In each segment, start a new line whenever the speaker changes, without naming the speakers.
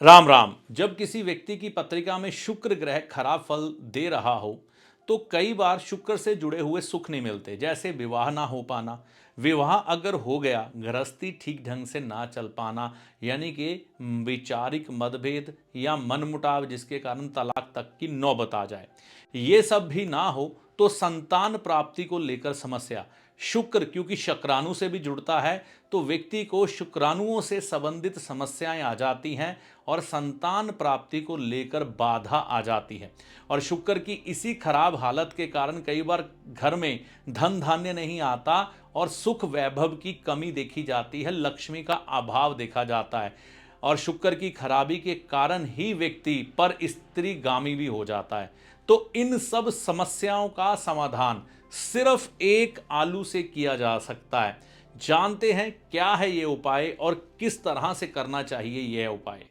राम राम। जब किसी व्यक्ति की पत्रिका में शुक्र ग्रह खराब फल दे रहा हो तो कई बार शुक्र से जुड़े हुए सुख नहीं मिलते, जैसे विवाह ना हो पाना, विवाह अगर हो गया गृहस्थी ठीक ढंग से ना चल पाना, यानी कि वैचारिक मतभेद या मनमुटाव जिसके कारण तलाक तक की नौबत आ जाए। ये सब भी ना हो तो संतान प्राप्ति को लेकर समस्या। शुक्र क्योंकि शुक्राणु से भी जुड़ता है तो व्यक्ति को शुक्राणुओं से संबंधित समस्याएं आ जाती हैं और संतान प्राप्ति को लेकर बाधा आ जाती है। और शुक्र की इसी खराब हालत के कारण कई बार घर में धन धान्य नहीं आता और सुख वैभव की कमी देखी जाती है, लक्ष्मी का अभाव देखा जाता है। और शुक्र की खराबी के कारण ही व्यक्ति पर स्त्रीगामी भी हो जाता है। तो इन सब समस्याओं का समाधान सिर्फ एक आलू से किया जा सकता है। जानते हैं क्या है ये उपाय और किस तरह से करना चाहिए यह उपाय।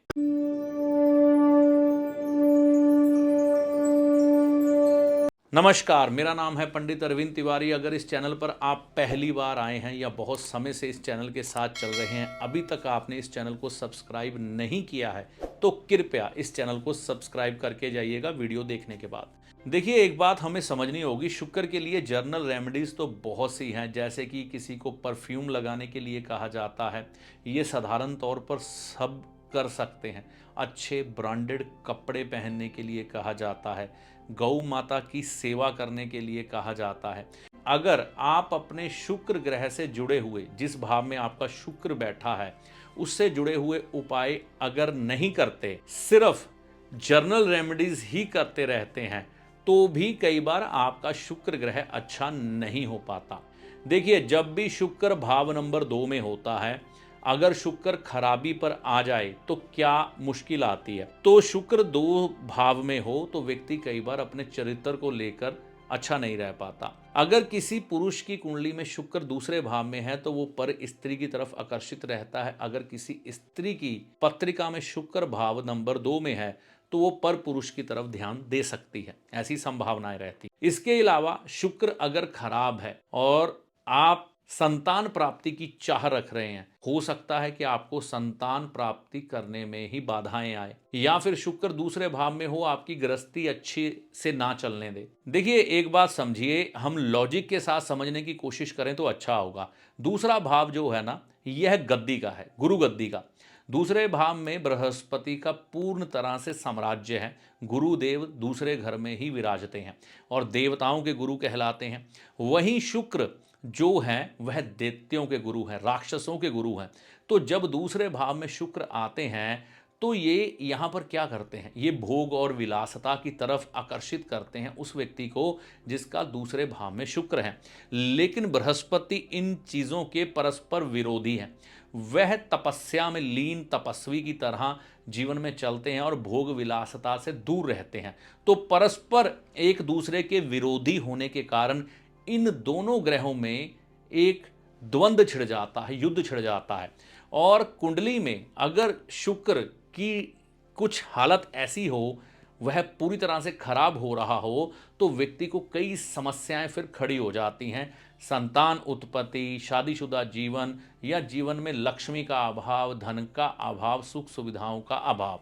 नमस्कार, मेरा नाम है पंडित अरविंद तिवारी। अगर इस चैनल पर आप पहली बार आए हैं या बहुत समय से इस चैनल के साथ चल रहे हैं, अभी तक आपने इस चैनल को सब्सक्राइब नहीं किया है तो कृपया इस चैनल को सब्सक्राइब करके जाइएगा वीडियो देखने के बाद। देखिए, एक बात हमें समझनी होगी, शुक्र के लिए जर्नल रेमेडीज़ तो बहुत सी हैं, जैसे कि किसी को परफ्यूम लगाने के लिए कहा जाता है। ये साधारण तौर पर सब कर सकते हैं। अच्छे ब्रांडेड कपड़े पहनने के लिए कहा जाता है। गौ माता की सेवा करने के लिए कहा जाता है। अगर आप अपने शुक्र ग्रह से जुड़े हुए, जिस भाव में आपका शुक्र बैठा है, उससे जुड़े हुए उपाय अगर नहीं करते, सिर्फ जर्नल रेमेडीज ही करते रहते हैं, तो भी कई बार आपका शुक्र ग्रह अच्छा नहीं हो पाता। देखिए, जब भी शुक्र भाव नंबर 2 में होता है, अगर शुक्र खराबी पर आ जाए तो क्या मुश्किल आती है। तो शुक्र 2 भाव में हो तो व्यक्ति कई बार अपने चरित्र को लेकर अच्छा नहीं रह पाता। अगर किसी पुरुष की कुंडली में शुक्र दूसरे भाव में है तो वो पर स्त्री की तरफ आकर्षित रहता है। अगर किसी स्त्री की पत्रिका में शुक्र भाव नंबर 2 में है तो वो पर पुरुष की तरफ ध्यान दे सकती है, ऐसी संभावनाएं रहती। इसके अलावा शुक्र अगर खराब है और आप संतान प्राप्ति की चाह रख रहे हैं, हो सकता है कि आपको संतान प्राप्ति करने में ही बाधाएं आए, या फिर शुक्र दूसरे भाव में हो, आपकी गृहस्थी अच्छी से ना चलने दे। देखिए, एक बात समझिए, हम लॉजिक के साथ समझने की कोशिश करें तो अच्छा होगा। दूसरा भाव जो है ना, यह गद्दी का है, गुरु गद्दी का। दूसरे भाव में बृहस्पति का पूर्ण तरह से साम्राज्य है। गुरुदेव दूसरे घर में ही विराजते हैं और देवताओं के गुरु कहलाते हैं। वहीं शुक्र जो है वह दैत्यों के गुरु हैं, राक्षसों के गुरु हैं। तो जब दूसरे भाव में शुक्र आते हैं तो ये यहाँ पर क्या करते हैं, ये भोग और विलासता की तरफ आकर्षित करते हैं उस व्यक्ति को जिसका दूसरे भाव में शुक्र है। लेकिन बृहस्पति इन चीज़ों के परस्पर विरोधी हैं। वह तपस्या में लीन तपस्वी की तरह जीवन में चलते हैं और भोग विलासता से दूर रहते हैं। तो परस्पर एक दूसरे के विरोधी होने के कारण इन दोनों ग्रहों में एक द्वंद्व छिड़ जाता है, युद्ध छिड़ जाता है। और कुंडली में अगर शुक्र की कुछ हालत ऐसी हो, वह पूरी तरह से खराब हो रहा हो, तो व्यक्ति को कई समस्याएं फिर खड़ी हो जाती हैं। संतान उत्पत्ति, शादीशुदा जीवन, या जीवन में लक्ष्मी का अभाव, धन का अभाव, सुख सुविधाओं का अभाव।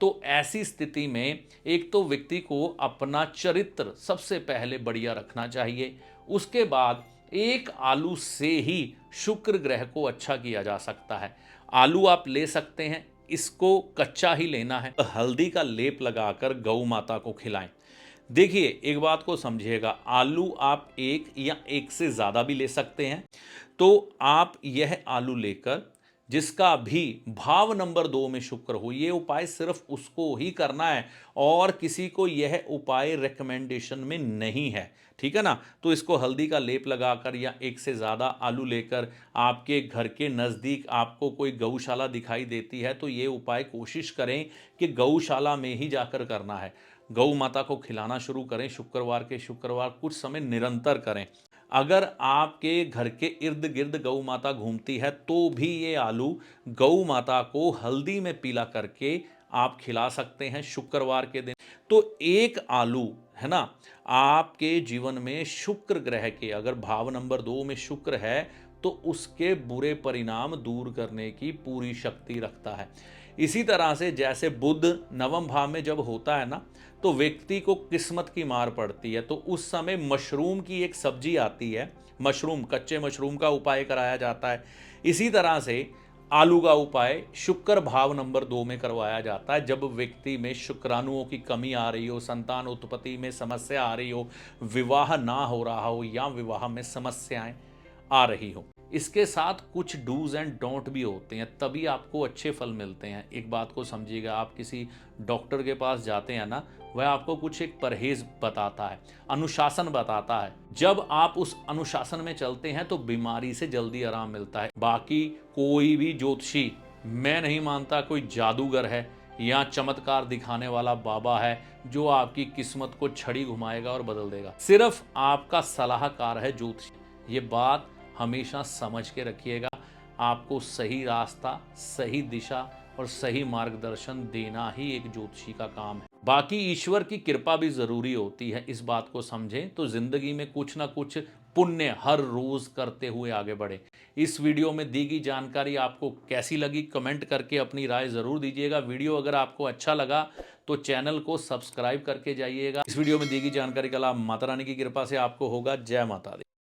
तो ऐसी स्थिति में एक तो व्यक्ति को अपना चरित्र सबसे पहले बढ़िया रखना चाहिए। उसके बाद एक आलू से ही शुक्र ग्रह को अच्छा किया जा सकता है। आलू आप ले सकते हैं, इसको कच्चा ही लेना है, हल्दी का लेप लगाकर गौ माता को खिलाएं। देखिए, एक बात को समझिएगा, आलू आप एक या एक से ज़्यादा भी ले सकते हैं। तो आप यह आलू लेकर, जिसका भी भाव नंबर 2 में शुक्र हो, ये उपाय सिर्फ उसको ही करना है और किसी को यह उपाय रिकमेंडेशन में नहीं है, ठीक है ना। तो इसको हल्दी का लेप लगाकर या एक से ज़्यादा आलू लेकर, आपके घर के नज़दीक आपको कोई गौशाला दिखाई देती है तो ये उपाय कोशिश करें कि गौशाला में ही जाकर करना है। गौ माता को खिलाना शुरू करें, शुक्रवार के शुक्रवार कुछ समय निरंतर करें। अगर आपके घर के इर्द गिर्द गौ माता घूमती है तो भी ये आलू गौ माता को हल्दी में पीला करके आप खिला सकते हैं शुक्रवार के दिन। तो एक आलू है ना, आपके जीवन में शुक्र ग्रह के अगर भाव नंबर 2 में शुक्र है तो उसके बुरे परिणाम दूर करने की पूरी शक्ति रखता है। इसी तरह से जैसे बुध नवम भाव में जब होता है ना, तो व्यक्ति को किस्मत की मार पड़ती है। तो उस समय मशरूम की एक सब्जी आती है, मशरूम, कच्चे मशरूम का उपाय कराया जाता है। इसी तरह से आलू का उपाय शुक्र भाव नंबर 2 में करवाया जाता है। जब व्यक्ति में शुक्राणुओं की कमी आ रही हो, संतान उत्पत्ति में समस्या आ रही हो, विवाह ना हो रहा हो या विवाह में समस्याएं आ रही हो। इसके साथ कुछ डूज एंड डोंट भी होते हैं, तभी आपको अच्छे फल मिलते हैं। एक बात को समझिएगा, आप किसी डॉक्टर के पास जाते हैं ना, वह आपको कुछ एक परहेज बताता है, अनुशासन बताता है। जब आप उस अनुशासन में चलते हैं तो बीमारी से जल्दी आराम मिलता है। बाकी कोई भी ज्योतिषी, मैं नहीं मानता कोई जादूगर है या चमत्कार दिखाने वाला बाबा है जो आपकी किस्मत को छड़ी घुमाएगा और बदल देगा। सिर्फ आपका सलाहकार है ज्योतिषी। ये बात हमेशा समझ के रखिएगा। आपको सही रास्ता, सही दिशा और सही मार्गदर्शन देना ही एक ज्योतिषी का काम है। बाकी ईश्वर की कृपा भी जरूरी होती है, इस बात को समझें तो जिंदगी में कुछ ना कुछ पुण्य हर रोज करते हुए आगे बढ़े। इस वीडियो में दी गई जानकारी आपको कैसी लगी, कमेंट करके अपनी राय जरूर दीजिएगा। वीडियो अगर आपको अच्छा लगा तो चैनल को सब्सक्राइब करके जाइएगा। इस वीडियो में दी गई जानकारी का लाभ माता रानी की कृपा से आपको होगा। जय माता दी।